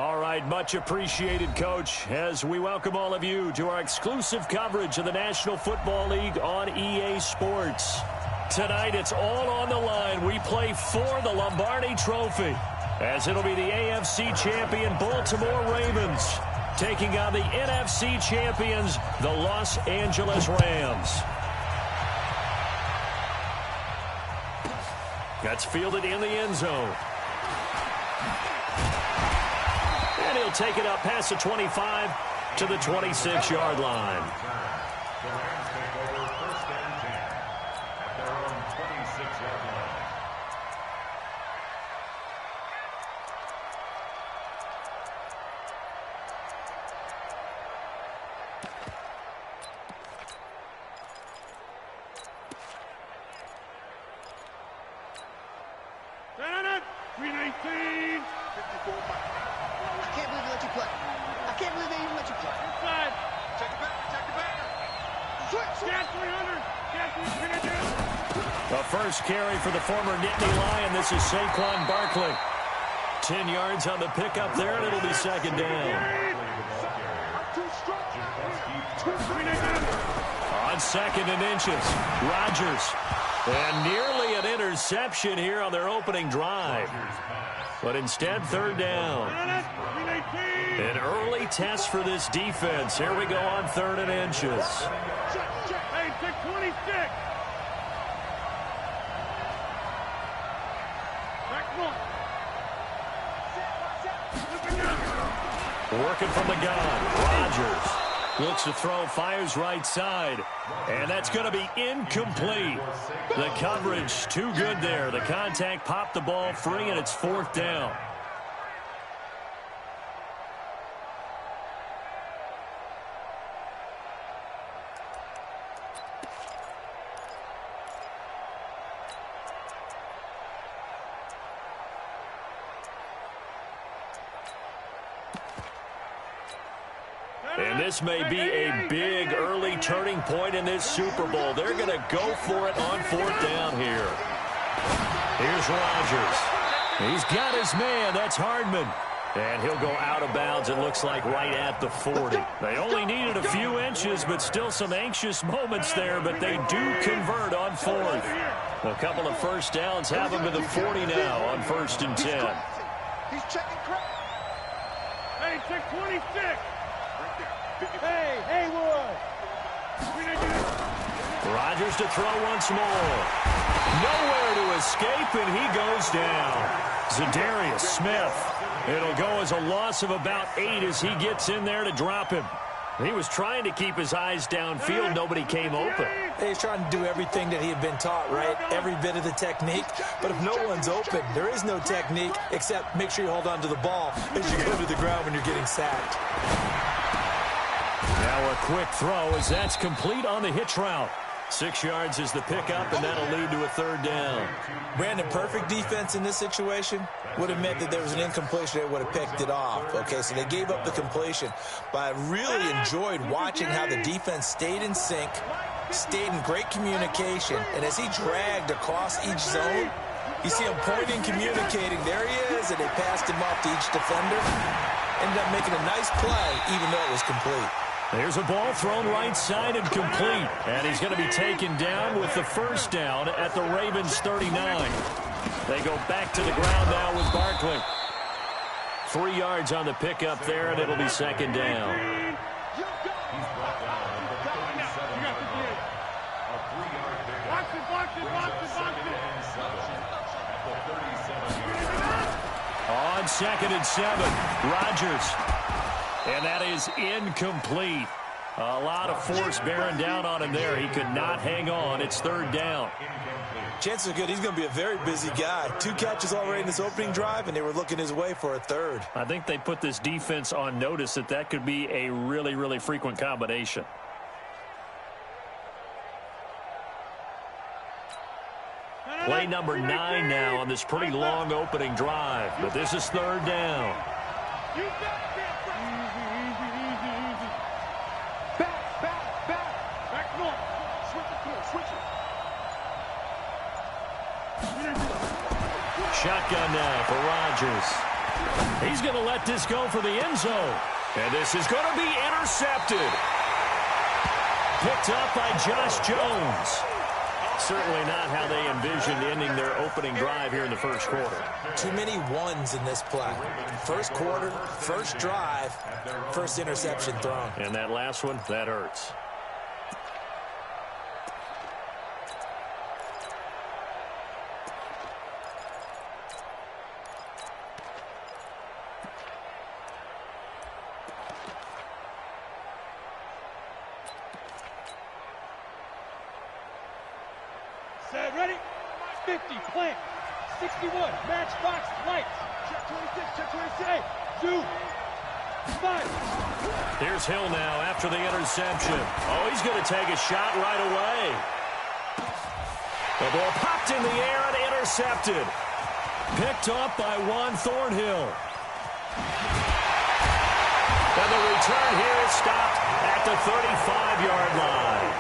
All right, much appreciated, Coach, as we welcome all of you to our exclusive coverage of the National Football League on EA Sports. Tonight, it's all on the line. We play for the Lombardi Trophy, as it'll be the AFC champion Baltimore Ravens taking on the NFC champions, the Los Angeles Rams. That's fielded in the end zone. And he'll take it up past the 25 to the 26-yard line. The Rams take over first and 10 at their own 26-yard line. The first carry for the former Nittany Lion. This is Saquon Barkley. 10 yards on the pickup there, and it'll be second down. On second and inches, Rodgers. And nearly an interception here on their opening drive. But instead, third down. An early test for this defense. Here we go on third and inches. Hey, 626. Working from the gun. Rodgers looks to throw, fires right side. And that's going to be incomplete. The coverage too good there. The contact popped the ball free, and it's fourth down. And this may be a big early turning point in this Super Bowl. They're going to go for it on fourth down here. Here's Rodgers. He's got his man. That's Hardman. And he'll go out of bounds, it looks like, right at the 40. They only needed a few inches, but still some anxious moments there, but they do convert on fourth. A couple of first downs have them to the 40 now on first and 10. He's checking crap. Hey, 626. Hey, Haywood. Rodgers to throw once more. Nowhere to escape, and he goes down. Zadarius Smith. It'll go as a loss of about 8 as he gets in there to drop him. He was trying to keep his eyes downfield. Nobody came open. He's trying to do everything that he had been taught, right? Every bit of the technique. But if no one's open, there is no technique except make sure you hold on to the ball as you go to the ground when you're getting sacked. Now a quick throw as that's complete on the hitch route. 6 yards is the pickup, and that'll lead to a third down. Brandon, perfect defense in this situation would have meant that there was an incompletion that would have picked it off. Okay, so they gave up the completion. But I really enjoyed watching how the defense stayed in sync, stayed in great communication, and as he dragged across each zone, you see him pointing, communicating. There he is, and they passed him off to each defender. Ended up making a nice play, even though it was complete. There's a ball thrown right side and complete. And he's going to be taken down with the first down at the Ravens 39. They go back to the ground now with Barkley. 3 yards on the pickup there, and it'll be second down. On second and 7, Rodgers. And that is incomplete. A lot of force bearing down on him there. He could not hang on. It's third down. Chances are good he's going to be a very busy guy. 2 catches already in this opening drive, and they were looking his way for a third. I think they put this defense on notice that that could be a really, really frequent combination. Play number 9 now on this pretty long opening drive. But this is third down. Shotgun now for Rodgers. He's going to let this go for the end zone. And this is going to be intercepted. Picked up by Josh Jones. Certainly not how they envisioned ending their opening drive here in the first quarter. Too many ones in this play. First quarter, first drive, first interception thrown. And that last one, that hurts. Set, ready? 50, plant. 61, matchbox, lights. Check 26, check 26. Hey, 2, 5. Here's Hill now after the interception. Oh, he's going to take a shot right away. The ball popped in the air and intercepted. Picked up by Juan Thornhill. And the return here is stopped at the 35-yard line.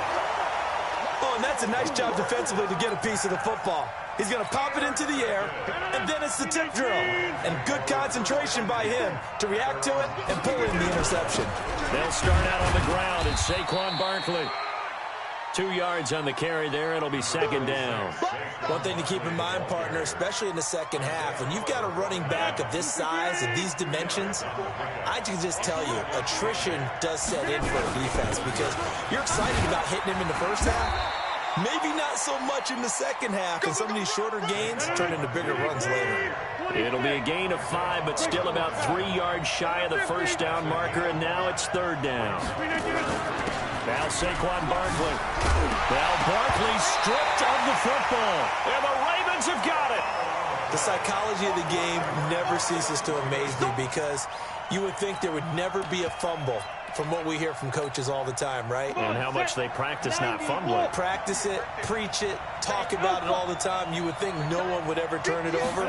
Oh, and that's a nice job defensively to get a piece of the football. He's going to pop it into the air, and then it's the tip drill. And good concentration by him to react to it and pull in the interception. They'll start out on the ground. It's Saquon Barkley. 2 yards on the carry there. It'll be second down. One thing to keep in mind, partner, especially in the second half, when you've got a running back of this size and these dimensions, I can just tell you, attrition does set in for a defense because you're excited about hitting him in the first half. Maybe not so much in the second half, and some of these shorter gains turn into bigger runs later. It'll be a gain of 5, but still about 3 yards shy of the first down marker, and now it's third down. Now Saquon Barkley. Now Barkley stripped of the football, and the Ravens have got it. The psychology of the game never ceases to amaze me because you would think there would never be a fumble from what we hear from coaches all the time, right? And how much they practice not fumbling. Practice it, preach it, talk about it all the time. You would think no one would ever turn it over.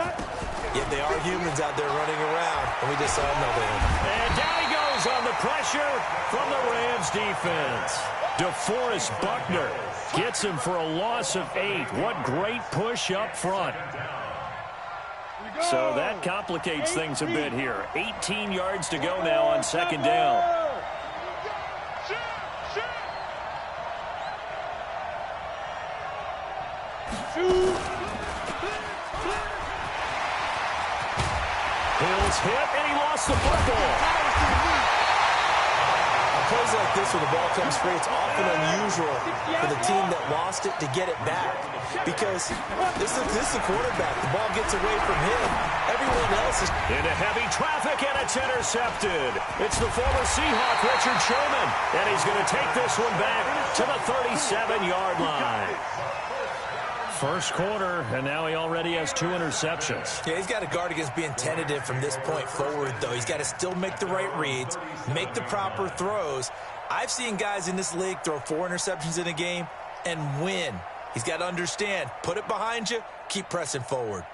Yet they are humans out there running around, and we just saw another one. And down he goes on the pressure from the Rams defense. DeForest Buckner gets him for a loss of 8. What great push up front. So that complicates things a bit here. 18 yards to go now on second down. Hill's hit, and he lost the football. Plays like this where the ball comes free, it's often unusual for the team that lost it to get it back because this is a quarterback. The ball gets away from him. Everyone else is into heavy traffic, and it's intercepted. It's the former Seahawk, Richard Sherman, and he's going to take this one back to the 37-yard line. First quarter, and now he already has 2 interceptions. Yeah, he's got to guard against being tentative from this point forward, though. He's got to still make the right reads, make the proper throws. I've seen guys in this league throw 4 interceptions in a game and win. He's got to understand, put it behind you, keep pressing forward.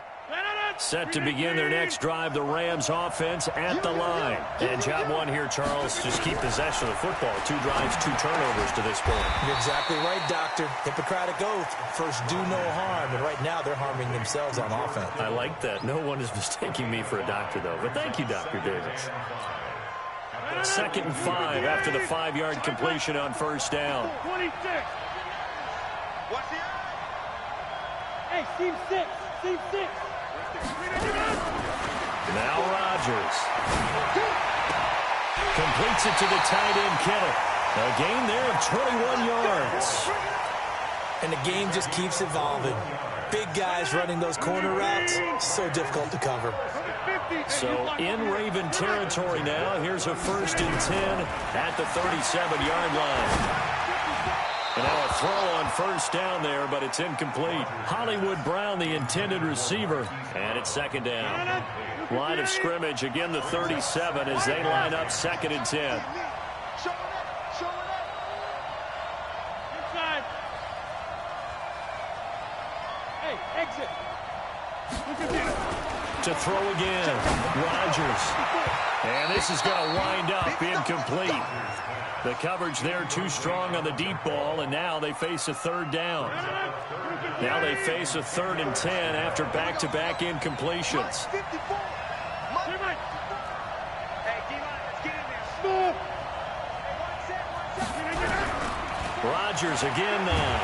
Set to begin their next drive, the Rams offense at the line. And job one here, Charles, just keep possession of the football. 2 drives, 2 turnovers to this point. You're exactly right, Doctor. Hippocratic oath, first do no harm. And right now they're harming themselves on offense. I like that. No one is mistaking me for a doctor, though. But thank you, Dr. Davis. Second and 5 after the 5-yard completion on first down. 26. Hey, team 6. Team 6. Now Rodgers. Completes it to the tight end, Kittle. A gain there of 21 yards. And the game just keeps evolving. Big guys running those corner routes, so difficult to cover. So in Raven territory now, here's a 1st and 10 at the 37-yard line. And now a throw on first down there, but it's incomplete. Hollywood Brown, the intended receiver, and it's second down. Line of scrimmage, again the 37 as they line up 2nd and 10. Inside. Hey, exit. To throw again, Rodgers. And this is going to wind up incomplete. The coverage there too strong on the deep ball, and now they face a 3rd down. Now they face a 3rd and 10 after back-to-back incompletions. Rodgers again now.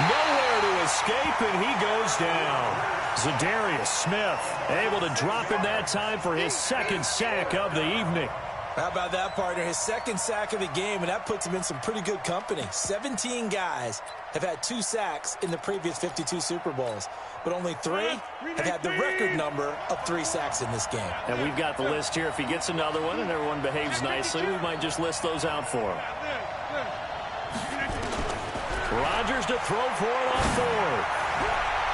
Nowhere to escape, and he goes down. Zadarius Smith able to drop in that time for his second sack of the evening. How about that, partner? His second sack of the game, and that puts him in some pretty good company. 17 guys have had 2 sacks in the previous 52 Super Bowls, but only 3 have had the record number of 3 sacks in this game. And we've got the list here. If he gets another one and everyone behaves nicely, we might just list those out for him. Rodgers to throw for it on 4th.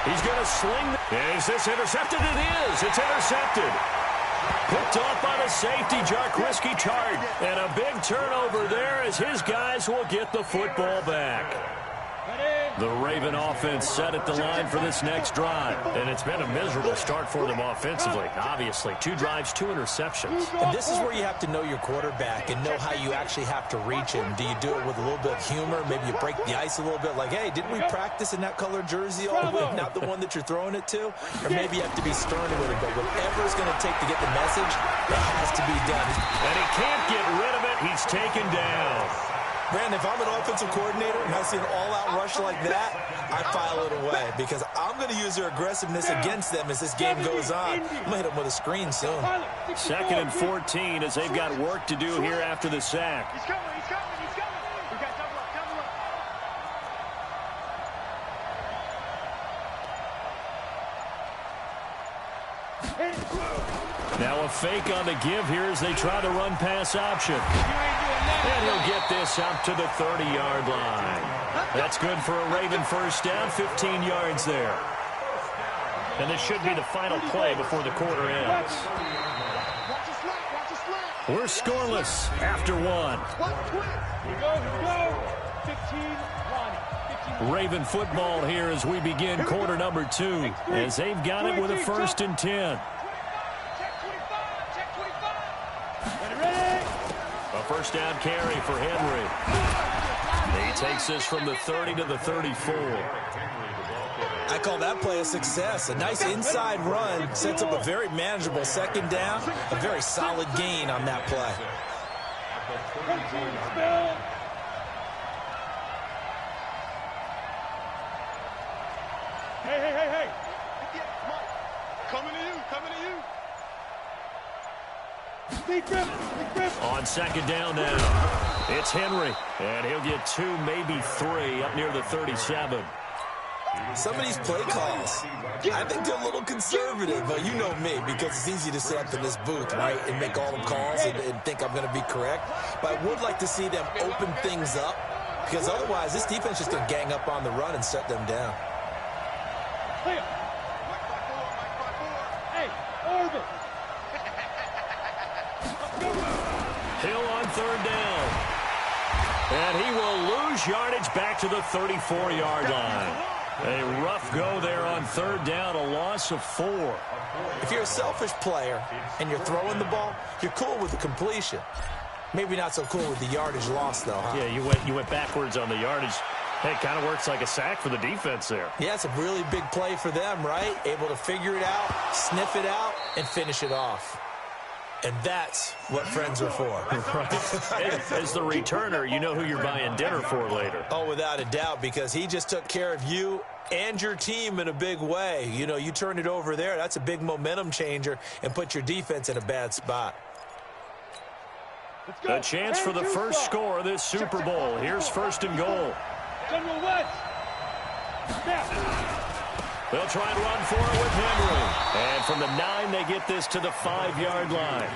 He's going to sling. Is this intercepted? It is. It's intercepted. Picked off by the safety, Jarkowski Tart. And a big turnover there as his guys will get the football back. The Raven offense set at the line for this next drive. And it's been a miserable start for them offensively. Obviously, 2 drives, 2 interceptions. And this is where you have to know your quarterback and know how you actually have to reach him. Do you do it with a little bit of humor? Maybe you break the ice a little bit like, hey, didn't we practice in that colored jersey all week, not the one that you're throwing it to? Or maybe you have to be stern with it. But whatever it's going to take to get the message, it has to be done. And he can't get rid of it. He's taken down. Brandon, if I'm an offensive coordinator and I see an all-out rush like that, I file it away because I'm going to use their aggressiveness against them as this game goes on. I'm going to hit them with a screen soon. 2nd and 14 as they've got work to do here after the sack. He's coming, he's coming, he's coming. We got double up, double up. Now a fake on the give here as they try to run pass option. And he'll get this out to the 30-yard line. That's good for a Raven first down, 15 yards there. And this should be the final play before the quarter ends. We're scoreless after 1. Here we go. 15-1. Raven football here as we begin quarter number 2. As they've got it with a 1st and 10. A first down carry for Henry. He takes this from the 30 to the 34. I call that play a success. A nice inside run sets up a very manageable 2nd down. A very solid gain on that play. Hey. Coming to you. On 2nd down now, it's Henry. And he'll get 2, maybe 3 up near the 37. Some of these play calls, I think they're a little conservative, but you know me, because it's easy to sit up in this booth, right, and make all the calls and think I'm going to be correct. But I would like to see them open things up, because otherwise this defense is just going to gang up on the run and shut them down. Hey, Orville. Hill on 3rd down. And he will lose yardage back to the 34-yard line. A rough go there on 3rd down, a loss of 4. If you're a selfish player and you're throwing the ball, you're cool with the completion. Maybe not so cool with the yardage loss, though, huh? Yeah, you went backwards on the yardage. Hey, it kind of works like a sack for the defense there. Yeah, it's a really big play for them, right? Able to figure it out, sniff it out, and finish it off. And that's what friends are for. Right. As the returner, you know who you're buying dinner for later. Oh, without a doubt, because he just took care of you and your team in a big way. You know, you turn it over there, that's a big momentum changer and put your defense in a bad spot. A chance for the first score of this Super Bowl. Here's 1st and goal. General West. They'll try and run for it with Henry. And from the 9, they get this to the 5-yard line.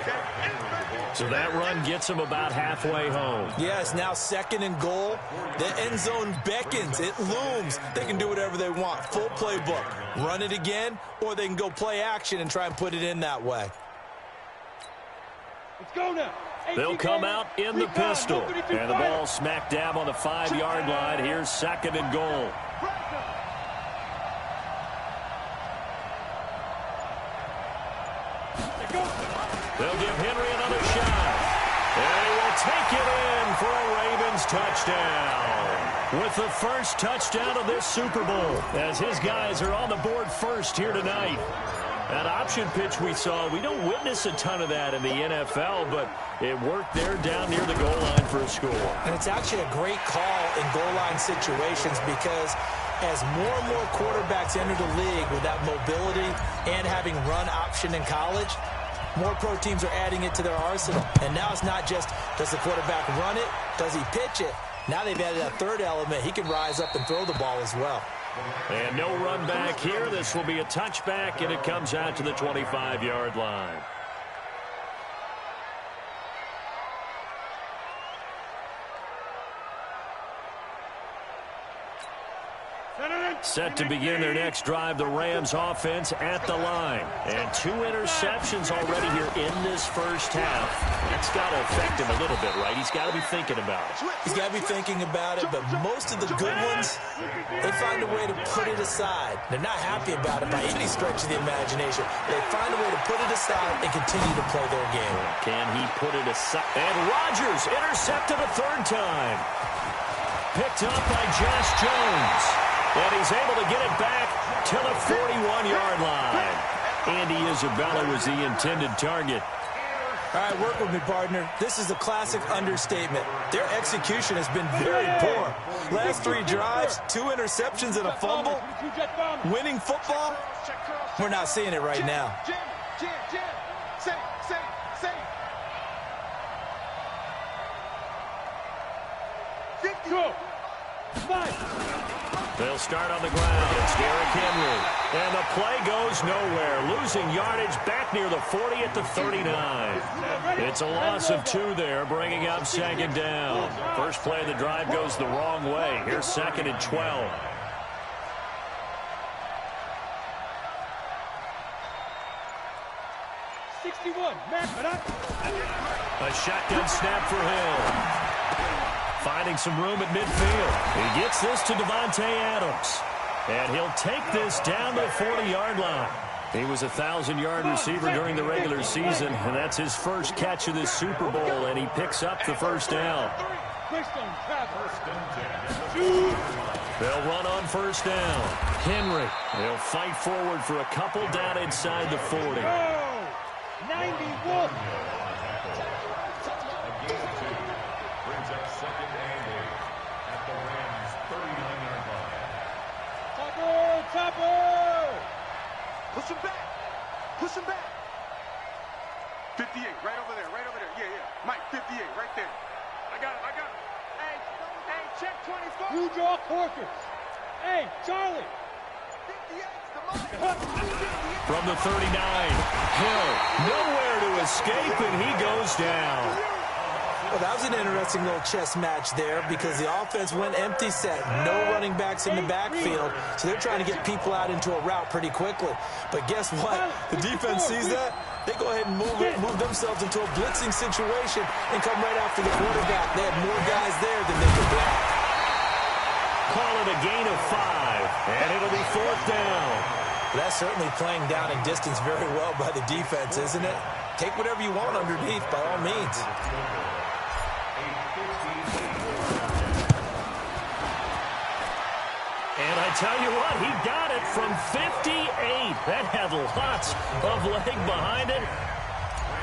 So that run gets them about halfway home. Yeah, it's now 2nd and goal. The end zone beckons. It looms. They can do whatever they want. Full playbook. Run it again, or they can go play action and try and put it in that way. Let's go now. They'll come out in the pistol. And the ball smack dab on the 5-yard line. Here's 2nd and goal. They'll give Henry another shot. And he will take it in for a Ravens touchdown. With the first touchdown of this Super Bowl, as his guys are on the board first here tonight. That option pitch we saw, we don't witness a ton of that in the NFL, but it worked there down near the goal line for a score. And it's actually a great call in goal line situations because as more and more quarterbacks enter the league with that mobility and having run option in college, more pro teams are adding it to their arsenal. And now it's not just, does the quarterback run it? Does he pitch it? Now they've added a third element. He can rise up and throw the ball as well. And no run back here. This will be a touchback, and it comes out to the 25-yard line. Set to begin their next drive, the Rams offense at the line. And 2 interceptions already here in this first half. That's got to affect him a little bit, right? He's got to be thinking about it. He's got to be thinking about it, but most of the good ones, they find a way to put it aside. They're not happy about it by any stretch of the imagination. They find a way to put it aside and continue to play their game. Can he put it aside? And Rodgers intercepted a third time. Picked up by Josh Jones. And he's able to get it back to the 41-yard line. Andy Isabella was the intended target. All right, work with me, partner. This is a classic understatement. Their execution has been very poor. Last 3 drives, 2 interceptions and a fumble. Winning football? We're not seeing it right now. They'll start on the ground. It's Derrick Henry. And the play goes nowhere. Losing yardage back near the 40 at the 39. It's a loss of 2 there, bringing up second down. First play of the drive goes the wrong way. Here's 2nd and 12. A shotgun snap for Hill. Finding some room at midfield. He gets this to Devontae Adams. And he'll take this down to the 40-yard line. He was a 1,000-yard receiver during the regular season, and that's his first catch of this Super Bowl, and he picks up the first down. They'll run on first down. Henry. They'll fight forward for a couple down inside the 40. 91. Push him back. Push him back. 58, right over there, right over there. Yeah, yeah. Mike, 58, right there. I got him, I got him. Hey, check 24. You draw corkers. Hey, Charlie. 58's the money. From the 39, Hill nowhere to escape, and he goes down. Well, that was an interesting little chess match there because the offense went empty set. No running backs in the backfield, so they're trying to get people out into a route pretty quickly. But guess what? The defense sees that. They go ahead and move themselves into a blitzing situation and come right after the quarterback. They had more guys there than they could block. Call it a gain of 5, and it'll be 4th down. That's certainly playing down in distance very well by the defense, isn't it? Take whatever you want underneath, by all means. And I tell you what, he got it from 58. That had lots of leg behind it.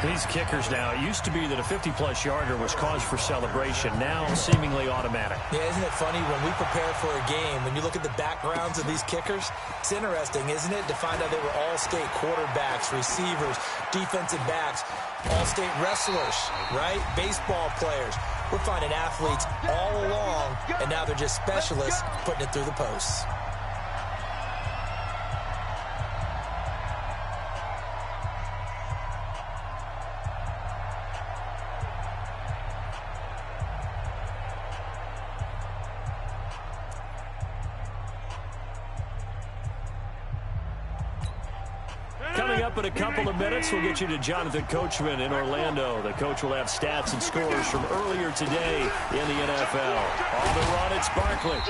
These kickers now, it used to be that a 50-plus yarder was cause for celebration. Now seemingly automatic. Yeah, isn't it funny when we prepare for a game, when you look at the backgrounds of these kickers, it's interesting, isn't it, to find out they were all-state quarterbacks, receivers, defensive backs, all-state wrestlers, right? Baseball players. We're finding athletes all along, and now they're just specialists putting it through the posts. Coming up in a couple of minutes, we'll get you to Jonathan Coachman in Orlando. The coach will have stats and scores from earlier today in the NFL. On the run, it's Barkley.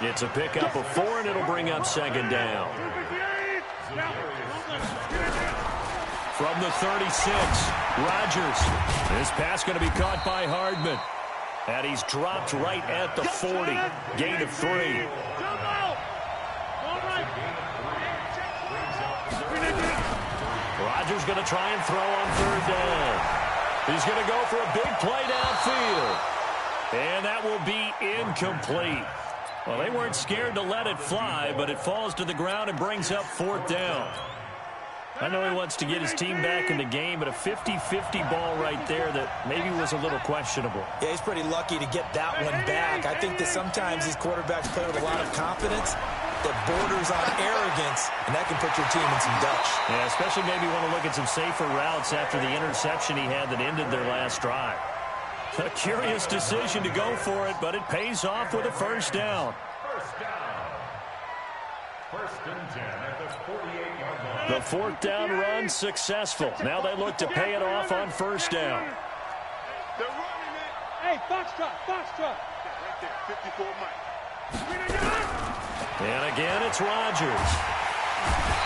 It's a pickup of 4, and it'll bring up second down. From the 36, Rodgers. This pass going to be caught by Hardman. And he's dropped right at the 40. Gain of 3. Rodgers going to try and throw on third down. He's going to go for a big play downfield. And that will be incomplete. Well, they weren't scared to let it fly, but it falls to the ground and brings up fourth down. I know he wants to get his team back in the game, but a 50-50 ball right there that maybe was a little questionable. Yeah, he's pretty lucky to get that one back. I think that sometimes these quarterbacks play with a lot of confidence that borders on arrogance, and that can put your team in some dutch. Yeah, especially maybe want to look at some safer routes after the interception he had that ended their last drive. A curious decision to go for it, but it pays off with a first down. First down. First and 10 at the 48-yard line. The fourth down run successful. Now they look to pay it off on first down. They're running it. Hey, Foxtrot, Foxtrot. Right there, 54 Mike. And again, it's Rodgers.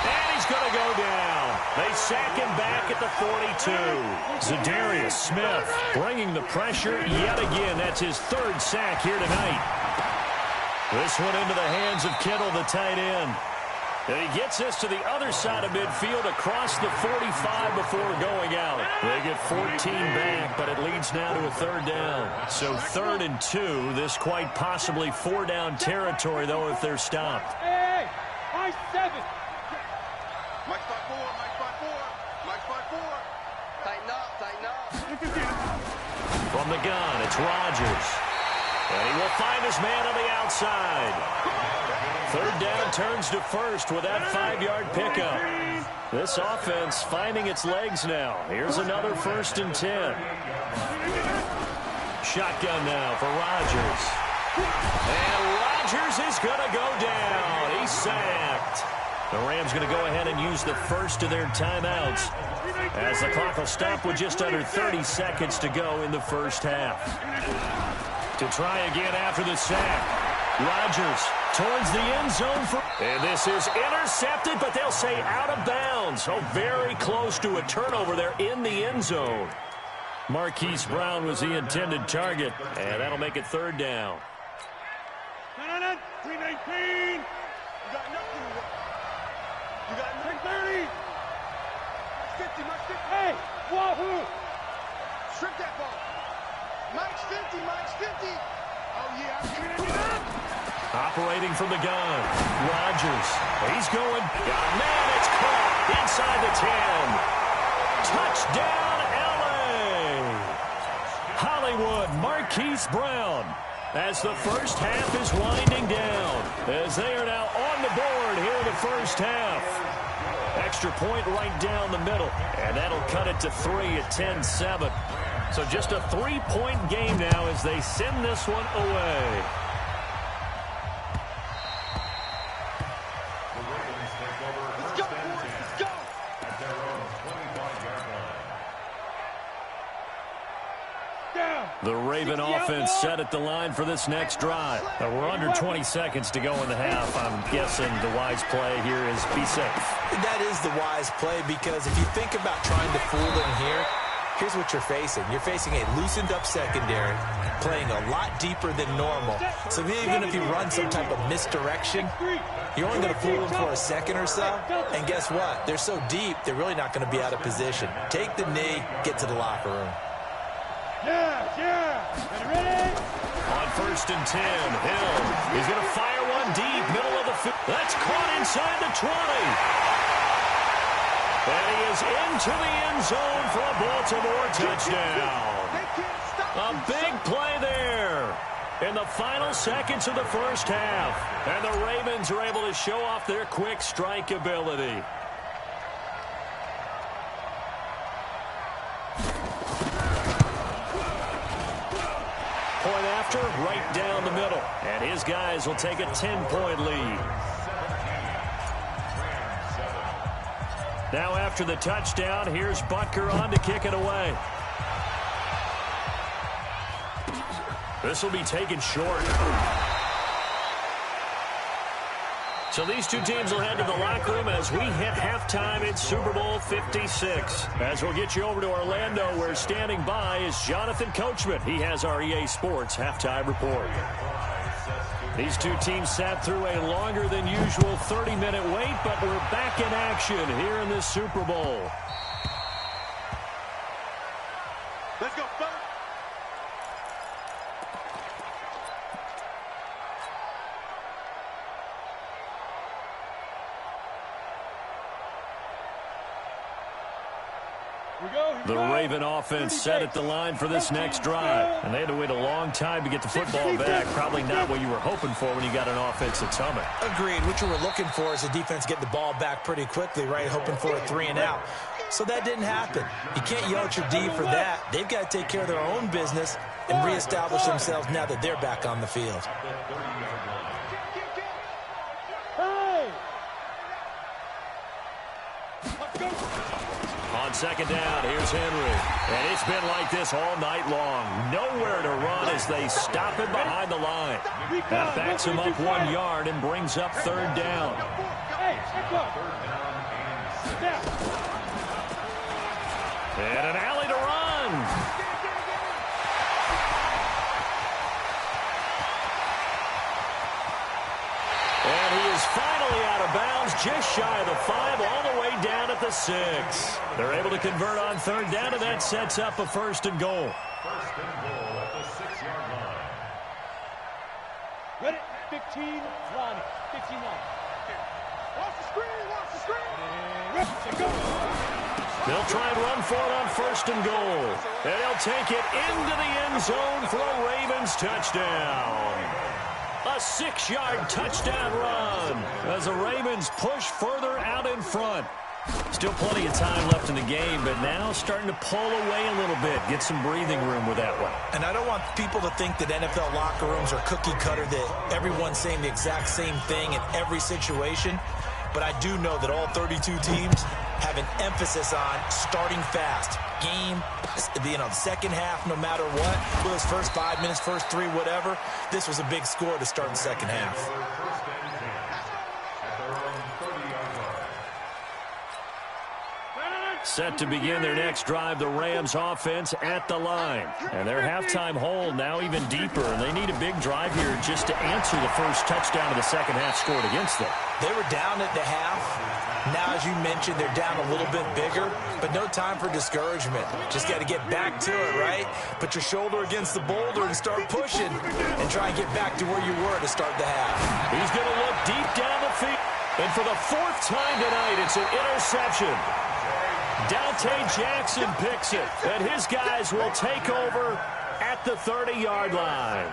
And he's going to go down. They sack him back at the 42. Za'Darius Smith bringing the pressure yet again. That's his third sack here tonight. This one into the hands of Kittle, the tight end. And he gets us to the other side of midfield across the 45 before going out. They get 14 back, but it leads now to a third down. So 3rd and 2. This quite possibly 4-down territory, though, if they're stopped. Hey, I 7. Mike 5-4, Mike 5-4, Mike 5-4. Tighten up. From the gun, it's Rodgers. And he will find his man on the outside. Third down turns to first with that 5-yard pickup. This offense finding its legs now. Here's another 1st and 10. Shotgun now for Rodgers. And Rodgers is going to go down. He's sacked. The Rams going to go ahead and use the first of their timeouts as the clock will stop with just under 30 seconds to go in the first half. To try again after the sack. Rodgers towards the end zone. And this is intercepted, but they'll say out of bounds. Oh, very close to a turnover there in the end zone. Marquise Brown was the intended target, and that'll make it third down. 319. You got nothing to work. You got 330. 50, Mike 50. Hey, wahoo. Strip that ball. Mike's 50, Mike's 50. Oh, yeah. Operating from the gun, Rodgers. He's going. Oh, man, it's caught inside the 10. Touchdown, L.A. Hollywood, Marquise Brown. As the first half is winding down, as they are now on the board here in the first half. Extra point right down the middle, and that'll cut it to 3 at 10-7. So just a 3-point game now as they send this one away. The Ravens take over first and 10 at their own 25-yard line. The Raven offense set at the line for this next drive. Now we're under 20 seconds to go in the half. I'm guessing the wise play here is be safe. That is the wise play, because if you think about trying to fool them here, here's what you're facing. You're facing a loosened-up secondary, playing a lot deeper than normal. So even if you run some type of misdirection, you're only going to fool them for a second or so. And guess what? They're so deep, they're really not going to be out of position. Take the knee, get to the locker room. Ready? On 1st and 10, Hill. He's going to fire one deep, middle of the field. That's caught inside the 20. And he is into the end zone for a Baltimore touchdown. A big play there in the final seconds of the first half. And the Ravens are able to show off their quick strike ability. Point after, right down the middle. And his guys will take a 10-point lead. Now after the touchdown, here's Butker on to kick it away. This will be taken short. So these two teams will head to the locker room as we hit halftime in Super Bowl 56. As we'll get you over to Orlando, where standing by is Jonathan Coachman. He has our EA Sports halftime report. These two teams sat through a longer than usual 30-minute wait, but we're back in action here in this Super Bowl. The Raven offense set at the line for this next drive. And they had to wait a long time to get the football back. Probably not what you were hoping for when you got an offense that's humming. Agreed. What you were looking for is the defense get the ball back pretty quickly, right? Hoping for a 3 and out. So that didn't happen. You can't yell at your D for that. They've got to take care of their own business and reestablish themselves now that they're back on the field. On second down, here's Henry. And it's been like this all night long. Nowhere to run as they stop him behind the line. That backs him up 1 yard and brings up third down. And an alley to run. And he is finally out of bounds, just shy of the 5, all the way down at the 6. They're able to convert on third down, and that sets up a first and goal. First and goal at the 6-yard line. Ready? 15, Ronnie. 15 line. Watch the screen, watch the screen. And ready to go. They'll try and run for it on first and goal. And they'll take it into the end zone for a Ravens touchdown. A 6-yard touchdown run as the Ravens push further out in front. Still plenty of time left in the game, but now starting to pull away a little bit, get some breathing room with that one. And I don't want people to think that NFL locker rooms are cookie cutter, that everyone's saying the exact same thing in every situation. But I do know that all 32 teams have an emphasis on starting fast. Game, second half, no matter what. Whether it's first 5 minutes, first 3, whatever. This was a big score to start the second half. First and 10 at their own 30-yard line. Set to begin their next drive, the Rams offense at the line. And their halftime hole now even deeper, and they need a big drive here just to answer the first touchdown of the second half scored against them. They were down at the half. Now, as you mentioned, they're down a little bit bigger, but no time for discouragement. Just got to get back to it, right? Put your shoulder against the boulder and start pushing and try and get back to where you were to start the half. He's going to look deep down the field. And for the 4th time tonight, it's an interception. Dante Jackson picks it, and his guys will take over at the 30-yard line.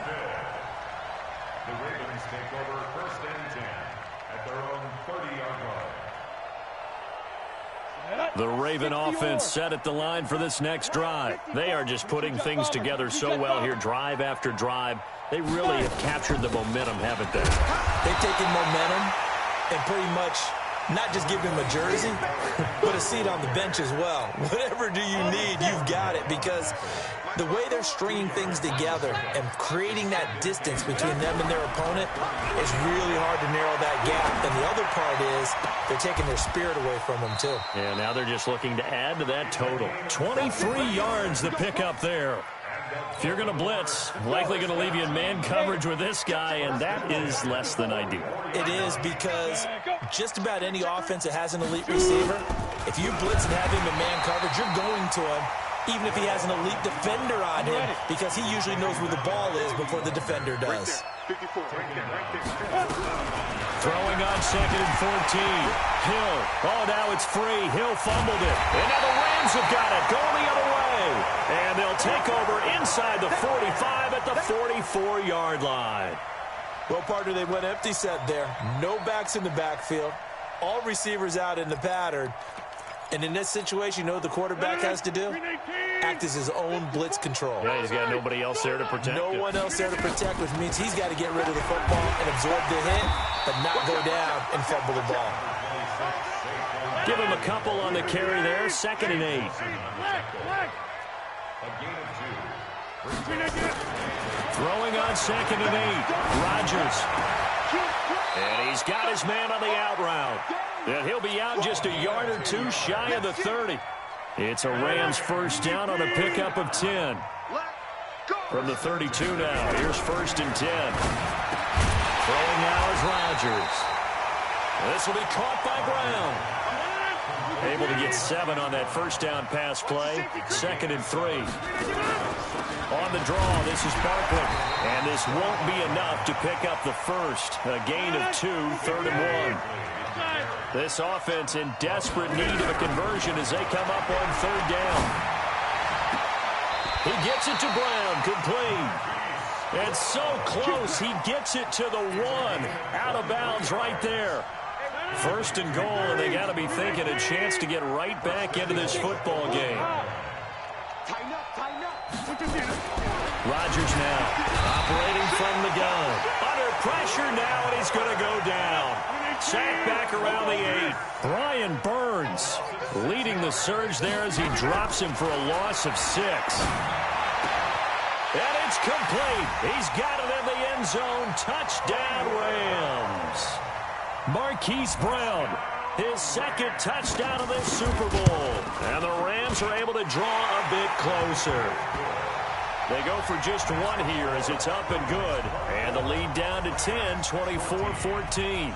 The Ravens take over first and 10 at their own 30-yard line. The Raven offense set at the line for this next drive. They are just putting things together so well here, drive after drive. They really have captured the momentum, haven't they? They've taken momentum and pretty much not just give him a jersey, but a seat on the bench as well. Whatever do you need, you've got it, because the way they're stringing things together and creating that distance between them and their opponent is really hard to narrow that gap. And the other part is they're taking their spirit away from them, too. Yeah, now they're just looking to add to that total. 23 yards the pickup there. If you're going to blitz, likely going to leave you in man coverage with this guy, and that is less than ideal. It is, because just about any offense that has an elite receiver, if you blitz and have him in man coverage, you're going to him, even if he has an elite defender on him, because he usually knows where the ball is before the defender does. 54, right there. Throwing on second and 14. Hill. Oh, now it's free. Hill fumbled it. And now the Rams have got it. Going the other way. And they'll take over inside the 45 at the 44-yard line. Well, partner, they went empty set there. No backs in the backfield. All receivers out in the pattern. And in this situation, you know what the quarterback has to do? Act as his own blitz control. Yeah, he's got nobody else there to protect him. No one else there to protect, which means he's got to get rid of the football and absorb the hit, but not go down and fumble the ball. Give him a couple on the carry there. 2nd and 8. A gain of 2. Throwing on 2nd and 8. Rodgers. And he's got his man on the out route. And he'll be out just a yard or two shy of the 30. It's a Rams first down on a pickup of 10. From the 32 now. Here's 1st and 10. Throwing now is Rodgers. This will be caught by Brown. Able to get 7 on that first down pass play. 2nd and 3. On the draw, this is Barkley. And this won't be enough to pick up the first. A gain of 2, 3rd and 1. This offense in desperate need of a conversion as they come up on 3rd down. He gets it to Brown, complete. And so close, he gets it to the 1. Out of bounds right there. First and goal, and they got to be thinking a chance to get right back into this football game. Rodgers now operating from the gun. Under pressure now, and he's going to go down. Sacked back around the 8. Brian Burns leading the surge there as he drops him for a loss of 6. And it's complete. He's got it in the end zone. Touchdown, Rams. Marquise Brown, his second touchdown of this Super Bowl. And the Rams are able to draw a bit closer. They go for just 1 here as it's up and good. And the lead down to 10, 24-14.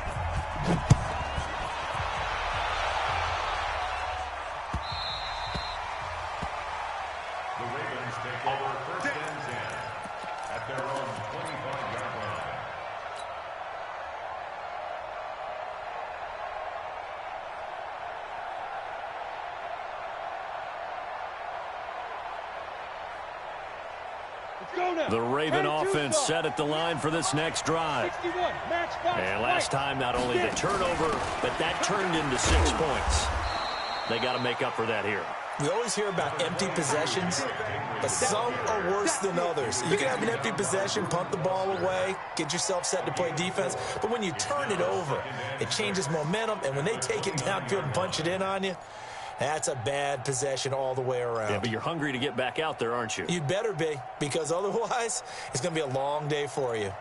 The Ravens take over first and 10 at their own 25-yard line. The Raven offense set at the line for this next drive. And last time, not only the turnover, but that turned into 6 points. They got to make up for that here. We always hear about empty possessions, but some are worse than others. You can have an empty possession, punt the ball away, get yourself set to play defense, but when you turn it over, it changes momentum, and when they take it downfield and punch it in on you, that's a bad possession all the way around. Yeah, but you're hungry to get back out there, aren't you? You better be, because otherwise, it's going to be a long day for you.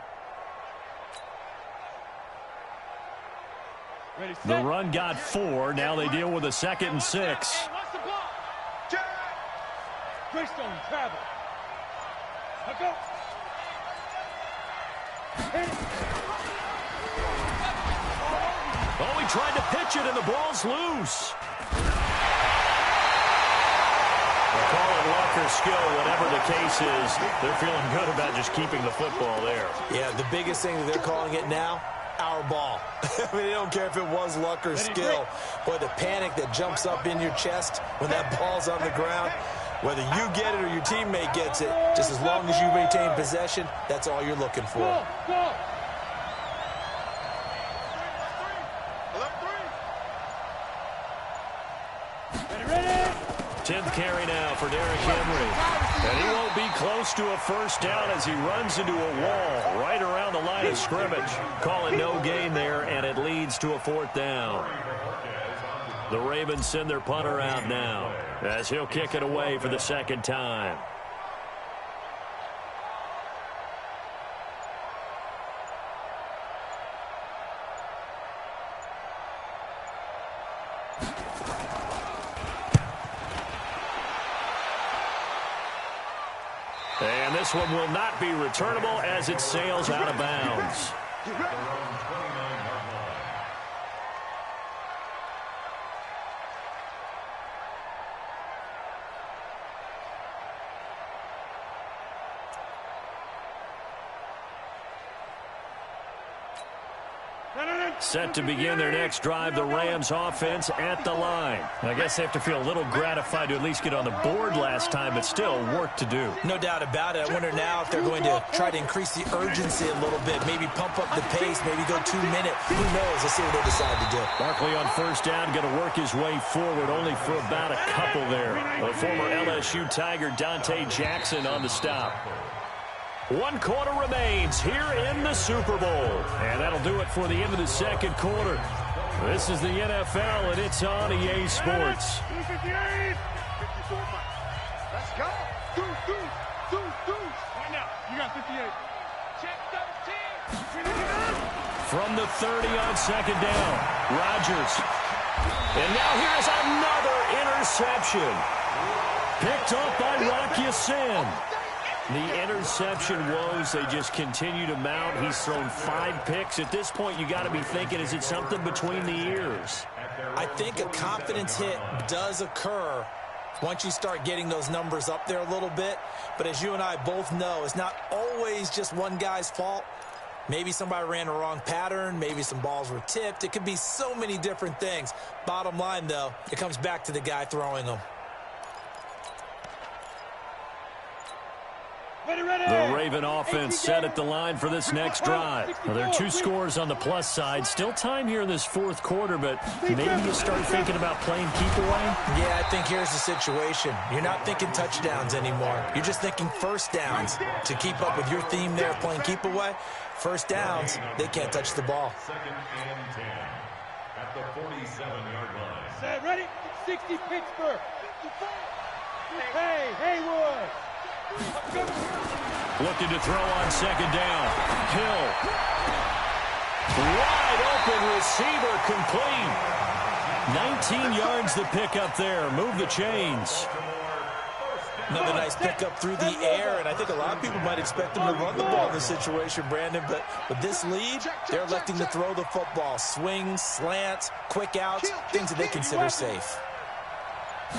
The run got 4. Now they deal with a 2nd and 6. Greystone travel. Let's go. Oh, he tried to pitch it, and the ball's loose. Call it luck or skill, whatever the case is. They're feeling good about just keeping the football there. Yeah, the biggest thing that they're calling it now, our ball. I mean, they don't care if it was luck or skill. Boy, the panic that jumps up in your chest when that ball's on the ground, whether you get it or your teammate gets it, just as long as you retain possession, that's all you're looking for. Go, go. 10th carry now for Derrick Henry. And he won't be close to a first down as he runs into a wall right around the line of scrimmage. Call it no gain there, and it leads to a 4th down. The Ravens send their punter out now as he'll kick it away for the 2nd time. And this one will not be returnable as it sails out of bounds. Set to begin their next drive, the Rams offense at the line. I guess they have to feel a little gratified to at least get on the board last time, but still work to do. No doubt about it. I wonder now if they're going to try to increase the urgency a little bit, maybe pump up the pace, maybe go 2 minute. Who knows? Let's see what they decide to do. Barkley on first down, going to work his way forward, only for about a couple there. The former LSU Tiger Dante Jackson on the stop. 1 quarter remains here in the Super Bowl. And that'll do it for the end of the 2nd quarter. This is the NFL, and it's on EA Sports. Let's go. Right now, you got 58. Check 13. From the 30 on 2nd down, Rodgers. And now here's another interception. Picked up by Rock Ya-Sin. The interception woes, they just continue to mount. He's thrown 5 picks. At this point, you got to be thinking, is it something between the ears? I think a confidence hit does occur once you start getting those numbers up there a little bit. But as you and I both know, it's not always just one guy's fault. Maybe somebody ran a wrong pattern. Maybe some balls were tipped. It could be so many different things. Bottom line, though, it comes back to the guy throwing them. The Raven offense set at the line for this next drive. Well, there are 2 scores on the plus side. Still time here in this 4th quarter, but maybe you start thinking about playing keep away? Yeah, I think here's the situation. You're not thinking touchdowns anymore. You're just thinking first downs. To keep up with your theme there, playing keep away, first downs, they can't touch the ball. 2nd and 10 at the 47-yard line. Set, ready? 60 Pittsburgh. Hey, Haywood. Looking to throw on 2nd down. Hill. Wide open receiver complete. 19 yards the pick up there. Move the chains. Another nice pickup through the air, and I think a lot of people might expect him to run the ball in this situation, Brandon, but with this lead, they're electing to throw the football. Swings, slants, quick outs, things that they consider safe.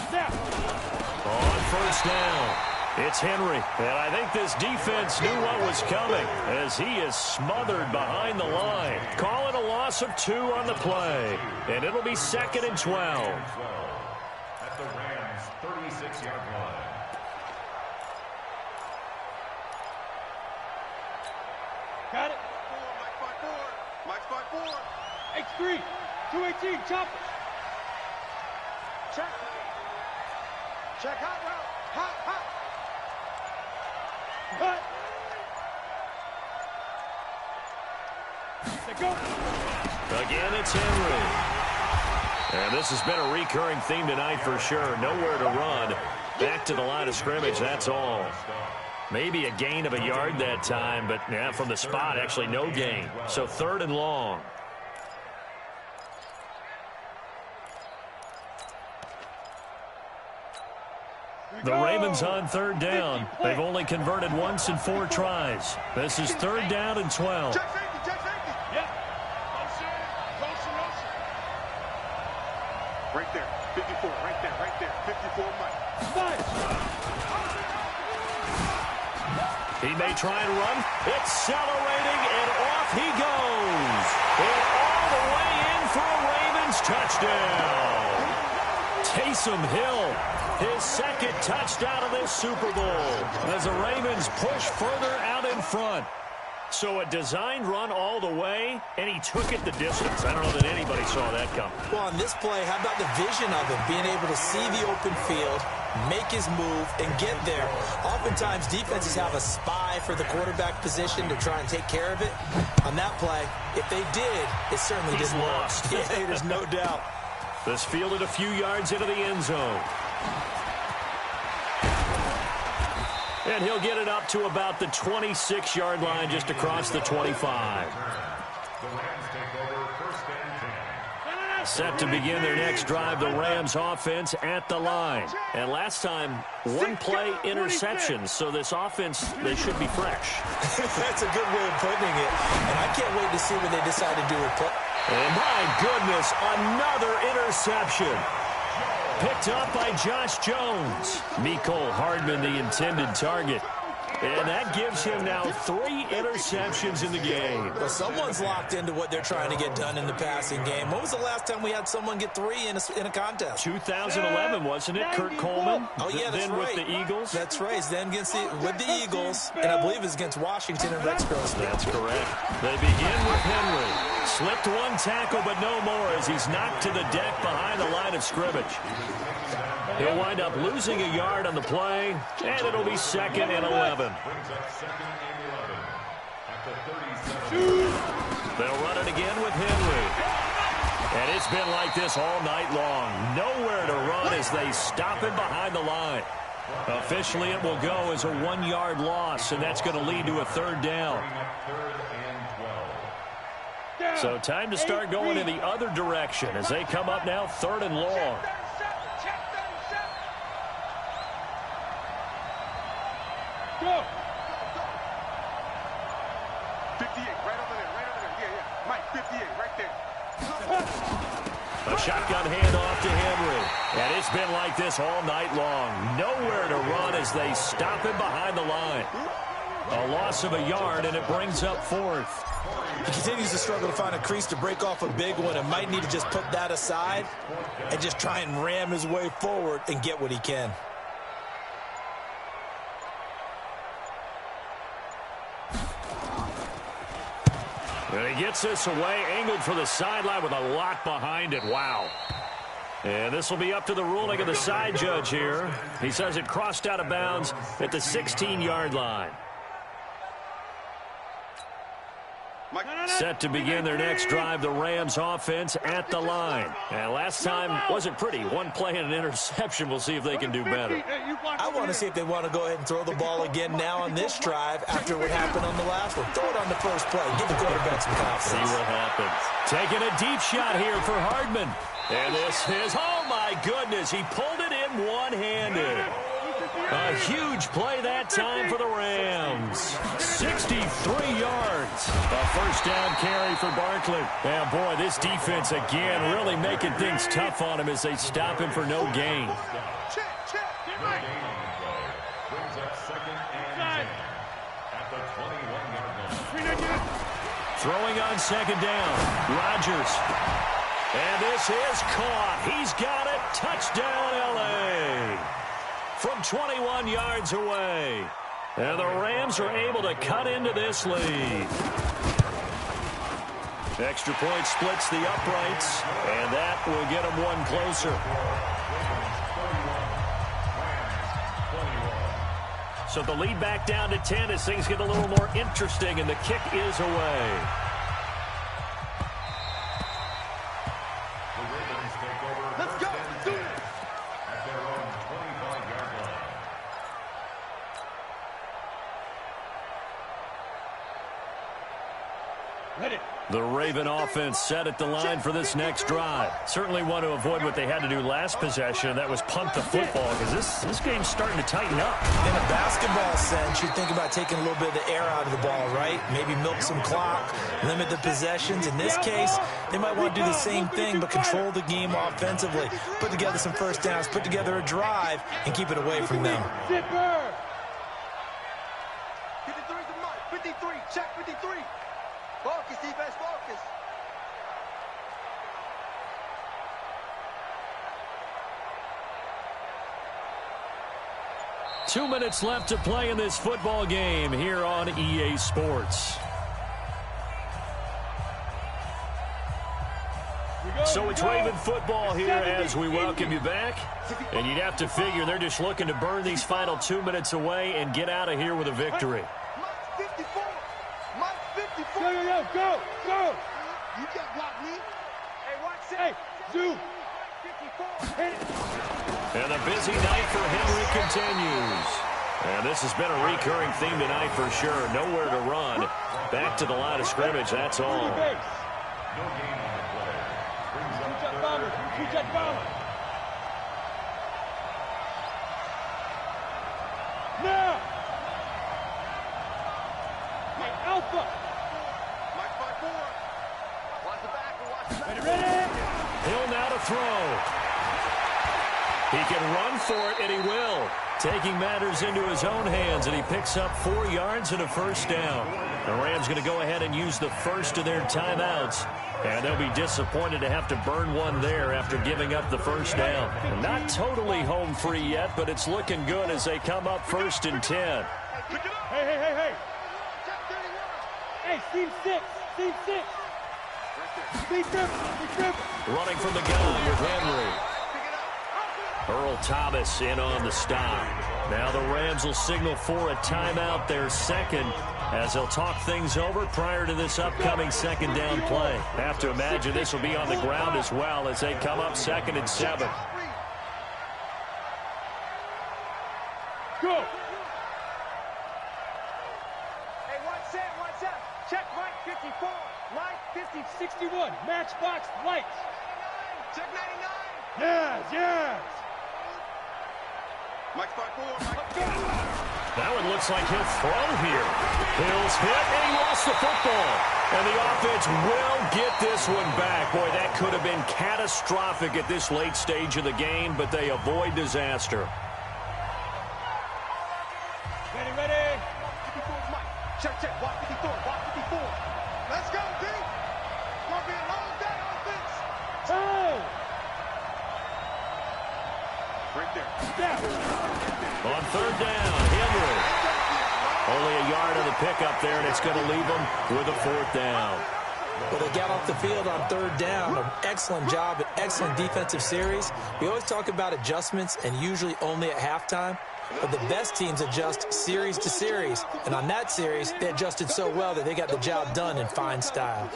On 1st down, it's Henry. And I think this defense knew what was coming as he is smothered behind the line. Calling a loss of 2 on the play. And it'll be 2nd and 12. At the Rams' 36-yard line. Got it. Mike 5-4. X3. 218. Chopper. Check. Check. Hot route. Hot. Cut. Let go. Again, it's Henry. And this has been a recurring theme tonight for sure. Nowhere to run. Back to the line of scrimmage, that's all. Maybe a gain of a yard that time, but yeah, from the spot, actually no gain. So 3rd and long. The Ravens on 3rd down. They've only converted once in 4 tries. This is 3rd down and 12. Check safety. Yep. Right there. 54. Right there. 54 Mike. Five. He may try and run. Accelerating, and off he goes. And all the way in for a Ravens touchdown. Taysom Hill, his 2nd touchdown of this Super Bowl as the Ravens push further out in front. So a designed run all the way, and he took it the distance. I don't know that anybody saw that coming. Well, on this play, how about the vision of him, being able to see the open field, make his move, and get there. Oftentimes, defenses have a spy for the quarterback position to try and take care of it. On that play, if they did, it certainly didn't work. Lost. Yeah, there's no doubt. This fielded a few yards into the end zone. And he'll get it up to about the 26-yard line, just across the 25. The Rams take over 1st and 10. Set to begin their next drive, the Rams offense at the line. And last time, 1 play interception, so this offense, they should be fresh. That's a good way of putting it. And I can't wait to see what they decide to do with play. And my goodness, another interception. Picked up by Josh Jones. Mecole Hardman, the intended target. And that gives him now 3 interceptions in the game. Well, someone's locked into what they're trying to get done in the passing game. When was the last time we had someone get 3 in a contest? 2011, wasn't it? Kurt Coleman? Oh, yeah, that's then right. with the Eagles? That's right. Then with the Eagles, and I believe it's against Washington and Rex Gross. That's correct. They begin with Henry. Slipped 1 tackle, but no more as he's knocked to the deck behind the line of scrimmage. He'll wind up losing a yard on the play, and it'll be 2nd and 11. They'll run it again with Henry. And it's been like this all night long. Nowhere to run as they stop him behind the line. Officially, it will go as a 1-yard loss, and that's going to lead to a 3rd down. So time to start going in the other direction as they come up now 3rd and long. Go. 58, right over there. Yeah. Mike, 58, right there. A shotgun handoff to Henry. And it's been like this all night long. Nowhere to run as they stop him behind the line. A loss of a yard, and it brings up 4th. He continues to struggle to find a crease to break off a big one and might need to just put that aside and just try and ram his way forward and get what he can. And he gets this away, angled for the sideline with a lot behind it. Wow. And this will be up to the ruling of the side judge here. He says it crossed out of bounds at the 16-yard line. Set to begin their next drive, the Rams offense at the line. And last time wasn't pretty. One play and an interception. We'll see if they can do better. I want to see if they want to go ahead and throw the ball again now on this drive after what happened on the last one. Throw it on the first play. Give the quarterback some confidence. See what happens. Taking a deep shot here for Hardman. And this is, oh my goodness, he pulled it in one-handed. A huge play that time for the Rams. 63 yards. A first down carry for Barkley. And boy, this defense again really making things tough on him as they stop him for no gain. Brings up second and 10 at the 21-yard line. Throwing on second down. Rodgers. And this is caught. He's got it. Touchdown, L.A. From 21 yards away. And the Rams are able to cut into this lead. Extra point splits the uprights, and that will get them one closer. So the lead back down to 10 as things get a little more interesting, and the kick is away. Let's go. Do it. At their own 25-yard line. Ready. The Raven offense set at the line for this next drive. Certainly want to avoid what they had to do last possession, and that was punt the football, because this game's starting to tighten up. In a basketball sense, you think about taking a little bit of the air out of the ball, right? Maybe milk some clock, limit the possessions. In this case, they might want to do the same thing, but control the game offensively. Put together some first downs, put together a drive, and keep it away from them. Zipper. 53's the mark. 53. Check 53. Focus, defense, focus. Two minutes left to play in this football game here on EA Sports. So it's Raven football here as we welcome you back. And you'd have to figure they're just looking to burn these final 2 minutes away and get out of here with a victory. Mike 54. Mike 54. Go. You can't block me. Hey, watch Hey, it. Zoo. 54. Hit it. And a busy night for Henry continues. And this has been a recurring theme tonight for sure. Nowhere to run. Back to the line of scrimmage, that's all. No gain on the play. Brings up Two-jet third bomber. and Two-jet bomber. Now. Hey, Alpha. Mike 54. Watch the back. Watch the back. Ready. Hill now to throw. He can run for it, and he will. Taking matters into his own hands, and he picks up 4 yards and a first down. The Rams going to go ahead and use the first of their timeouts. And they'll be disappointed to have to burn one there after giving up the first down. Not totally home free yet, but it's looking good as they come up 1st and 10. Hey. Hey, seam 6. Big trip. Running from the gun with Henry. Earl Thomas in on the stop. Now the Rams will signal for a timeout, their second, as they'll talk things over prior to this upcoming second down play. Have to imagine this will be on the ground as well as they come up 2nd and 7. Go. Hey, watch out. Check Mike 54. Mike 50. 61. Matchbox lights. Check 99. Yes. Mike 54. Mike 50. That one looks like he'll throw here. Hill's hit, and he lost the football. And the offense will get this one back. Boy, that could have been catastrophic at this late stage of the game, but they avoid disaster. Ready. 54's Mike. Check. Watch 54. Let's go, D. Gonna be a long day offense. Oh. Right there. Step. On 3rd down, Henry. Only a yard on the pickup there, and it's going to leave them with a 4th down. Well, they got off the field on third down. An excellent job, an excellent defensive series. We always talk about adjustments and usually only at halftime. But the best teams adjust series to series. And on that series, they adjusted so well that they got the job done in fine style.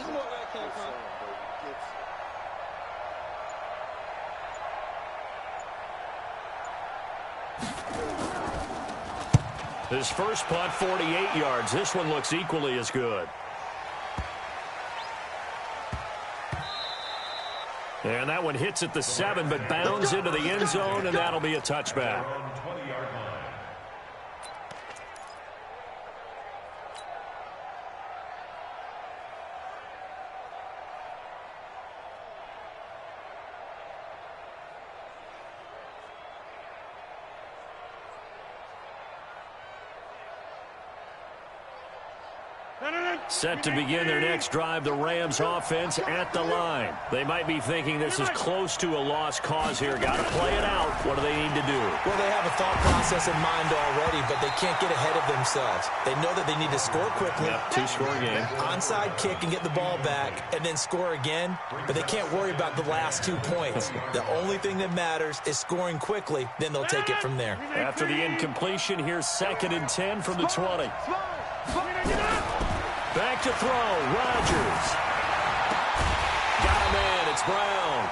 His first punt, 48 yards. This one looks equally as good. And that one hits at the 7, but bounds into the end zone, and that'll be a touchback. Set to begin their next drive, the Rams offense at the line. They might be thinking this is close to a lost cause here. Got to play it out. What do they need to do? Well, they have a thought process in mind already, but they can't get ahead of themselves. They know that they need to score quickly. Yep, two-score game. Onside kick and get the ball back and then score again, but they can't worry about the last 2 points. The only thing that matters is scoring quickly, then they'll take it from there. After the incompletion, here's 2nd and 10 from the 20. Back to throw, Rodgers. Got a man, it's Brown.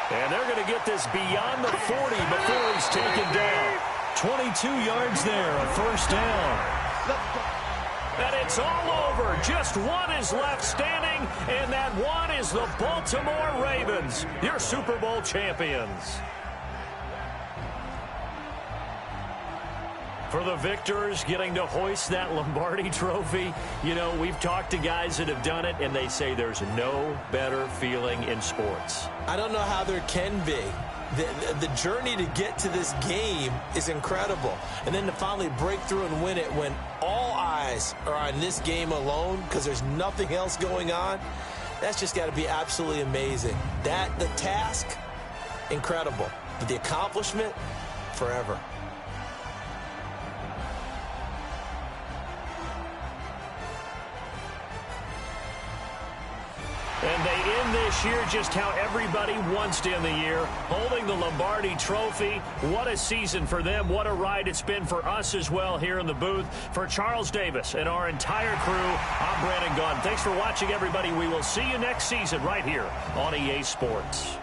And they're going to get this beyond the 40 before he's taken down. 22 yards there, a first down. And it's all over. Just one is left standing, and that one is the Baltimore Ravens, your Super Bowl champions. For the victors, getting to hoist that Lombardi trophy, you know, we've talked to guys that have done it, and they say there's no better feeling in sports. I don't know how there can be. The journey to get to this game is incredible. And then to finally break through and win it when all eyes are on this game alone because there's nothing else going on, that's just got to be absolutely amazing. The task, incredible. But the accomplishment, forever. And they end this year just how everybody wants to end the year, holding the Lombardi trophy. What a season for them. What a ride it's been for us as well here in the booth. For Charles Davis and our entire crew, I'm Brandon Gunn. Thanks for watching, everybody. We will see you next season right here on EA Sports.